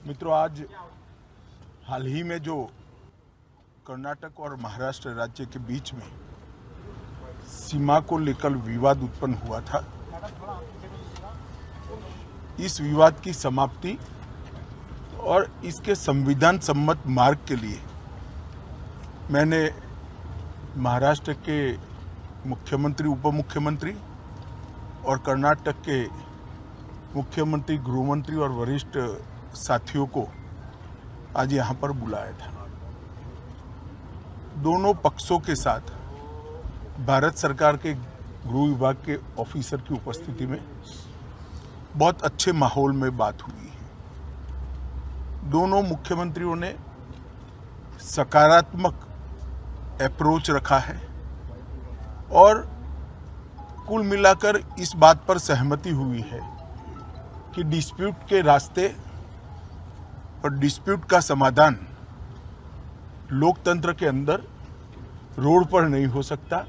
मित्रों, आज हाल ही में जो कर्नाटक और महाराष्ट्र राज्य के बीच में सीमा को लेकर विवाद उत्पन्न हुआ था, इस विवाद की समाप्ति और इसके संविधान सम्मत मार्ग के लिए मैंने महाराष्ट्र के मुख्यमंत्री, उप मुख्यमंत्री और कर्नाटक के मुख्यमंत्री, गृहमंत्री और वरिष्ठ साथियों को आज यहाँ पर बुलाया था। दोनों पक्षों के साथ भारत सरकार के गृह विभाग के ऑफिसर की उपस्थिति में बहुत अच्छे माहौल में बात हुई है। दोनों मुख्यमंत्रियों ने सकारात्मक अप्रोच रखा है और कुल मिलाकर इस बात पर सहमति हुई है कि डिस्प्यूट के रास्ते और डिस्प्यूट का समाधान लोकतंत्र के अंदर रोड पर नहीं हो सकता,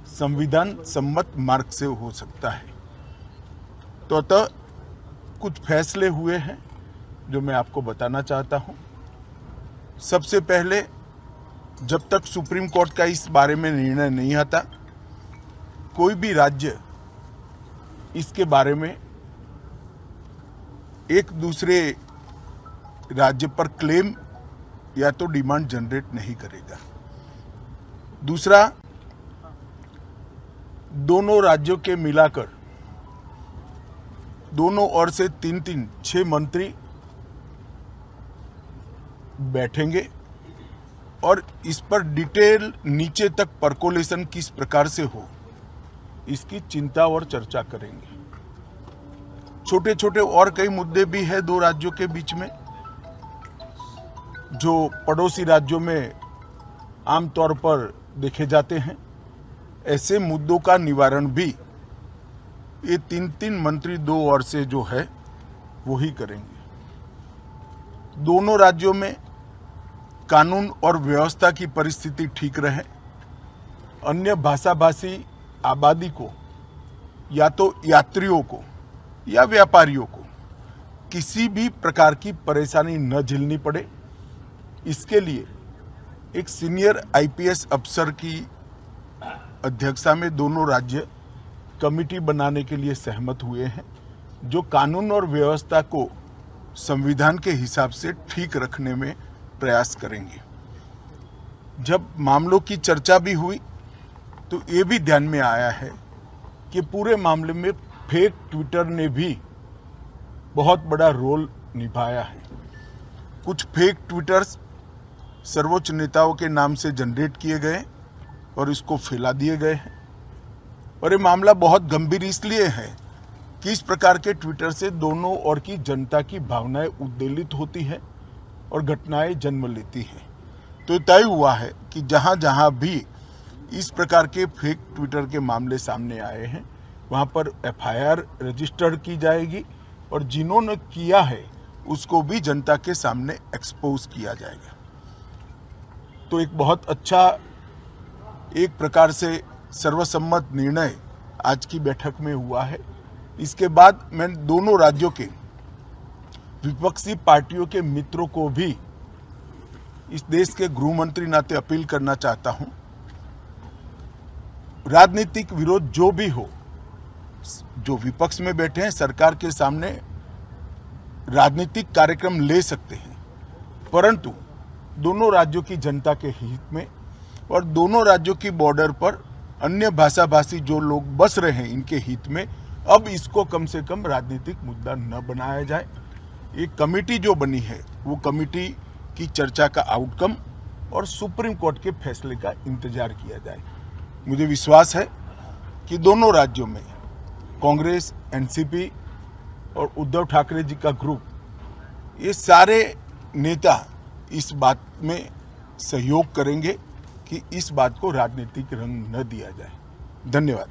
संविधान सम्मत मार्ग से हो सकता है। तो अतः कुछ फैसले हुए हैं जो मैं आपको बताना चाहता हूं। सबसे पहले, जब तक सुप्रीम कोर्ट का इस बारे में निर्णय नहीं आता, कोई भी राज्य इसके बारे में एक दूसरे राज्य पर क्लेम या तो डिमांड जनरेट नहीं करेगा। दूसरा, दोनों राज्यों के मिलाकर दोनों ओर से 6 मंत्री बैठेंगे और इस पर डिटेल नीचे तक परकोलेशन किस प्रकार से हो, इसकी चिंता और चर्चा करेंगे। छोटे छोटे और कई मुद्दे भी हैं दो राज्यों के बीच में, जो पड़ोसी राज्यों में आमतौर पर देखे जाते हैं। ऐसे मुद्दों का निवारण भी ये 3 मंत्री दो ओर से जो है वो ही करेंगे। दोनों राज्यों में कानून और व्यवस्था की परिस्थिति ठीक रहे, अन्य भाषाभाषी आबादी को या तो यात्रियों को या व्यापारियों को किसी भी प्रकार की परेशानी न झेलनी पड़े, इसके लिए एक सीनियर आईपीएस अफसर की अध्यक्षता में दोनों राज्य कमेटी बनाने के लिए सहमत हुए हैं, जो कानून और व्यवस्था को संविधान के हिसाब से ठीक रखने में प्रयास करेंगे। जब मामलों की चर्चा भी हुई तो ये भी ध्यान में आया है कि पूरे मामले में फेक ट्विटर ने भी बहुत बड़ा रोल निभाया है। कुछ फेक ट्विटर्स सर्वोच्च नेताओं के नाम से जनरेट किए गए और इसको फैला दिए गए हैं। और ये मामला बहुत गंभीर इसलिए है कि इस प्रकार के ट्विटर से दोनों ओर की जनता की भावनाएं उद्वेलित होती हैं और घटनाएं जन्म लेती हैं। तो तय हुआ है कि जहां जहां भी इस प्रकार के फेक ट्विटर के मामले सामने आए हैं, वहां पर एफआईआर रजिस्टर की जाएगी और जिन्होंने किया है उसको भी जनता के सामने एक्सपोज किया जाएगा। तो एक बहुत अच्छा, एक प्रकार से सर्वसम्मत निर्णय आज की बैठक में हुआ है। इसके बाद मैं दोनों राज्यों के विपक्षी पार्टियों के मित्रों को भी इस देश के गृह मंत्री नाते अपील करना चाहता हूं, राजनीतिक विरोध जो भी हो, जो विपक्ष में बैठे हैं सरकार के सामने राजनीतिक कार्यक्रम ले सकते हैं, परंतु दोनों राज्यों की जनता के हित में और दोनों राज्यों की बॉर्डर पर अन्य भाषाभाषी जो लोग बस रहे हैं इनके हित में अब इसको कम से कम राजनीतिक मुद्दा न बनाया जाए। एक कमेटी जो बनी है वो कमेटी की चर्चा का आउटकम और सुप्रीम कोर्ट के फैसले का इंतजार किया जाए। मुझे विश्वास है कि दोनों राज्यों में कांग्रेस, एनसीपी और उद्धव ठाकरे जी का ग्रुप, ये सारे नेता इस बात में सहयोग करेंगे कि इस बात को राजनीतिक रंग न दिया जाए। धन्यवाद।